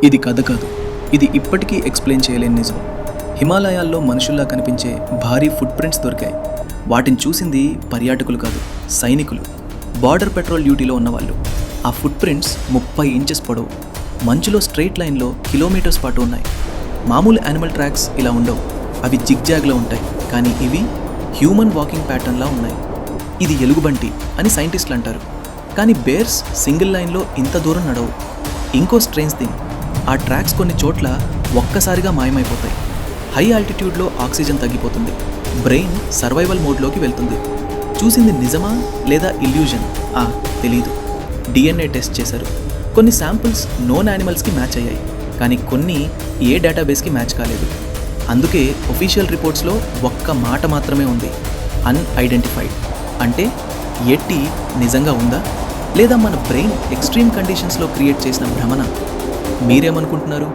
ఇది కథ కాదు, ఇది ఇప్పటికీ ఎక్స్ప్లెయిన్ చేయలేని నిజం. హిమాలయాల్లో మనుషుల్లా కనిపించే భారీ ఫుట్ ప్రింట్స్ దొరికాయి. వాటిని చూసింది పర్యాటకులు కాదు, సైనికులు, బార్డర్ పెట్రోల్ డ్యూటీలో ఉన్నవాళ్ళు. ఆ ఫుట్ ప్రింట్స్ 30 ఇంచెస్ పొడవు, మంచులో స్ట్రెయిట్ లైన్లో కిలోమీటర్స్ పాటు ఉన్నాయి. మామూలు యానిమల్ ట్రాక్స్ ఇలా ఉండవు, అవి జిగ్జాగ్లో ఉంటాయి. కానీ ఇవి హ్యూమన్ వాకింగ్ ప్యాటర్న్లా ఉన్నాయి. ఇది ఎలుగుబంటి అని సైంటిస్టులు అంటారు. కానీ బేర్స్ సింగిల్ లైన్లో ఇంత దూరం నడవు. ఇంకో స్ట్రేంజ్ థింగ్, ఆ ట్రాక్స్ కొన్ని చోట్ల ఒక్కసారిగా మాయమైపోతాయి. హై ఆల్టిట్యూడ్లో ఆక్సిజన్ తగ్గిపోతుంది, బ్రెయిన్ సర్వైవల్ మోడ్లోకి వెళ్తుంది. చూసింది నిజమా లేదా ఇల్యూజన్ తెలీదు. DNA టెస్ట్ చేశారు. కొన్ని శాంపిల్స్ నోన్ యానిమల్స్కి మ్యాచ్ అయ్యాయి, కానీ కొన్ని ఏ డేటాబేస్కి మ్యాచ్ కాలేదు. అందుకే ఒఫీషియల్ రిపోర్ట్స్లో ఒక్క మాట మాత్రమే ఉంది, అన్ఐడెంటిఫైడ్. అంటే ఎట్టి నిజంగా ఉందా లేదా మన బ్రెయిన్ ఎక్స్ట్రీమ్ కండిషన్స్లో క్రియేట్ చేసిన భ్రమణ? మీరేమనుకుంటున్నారు?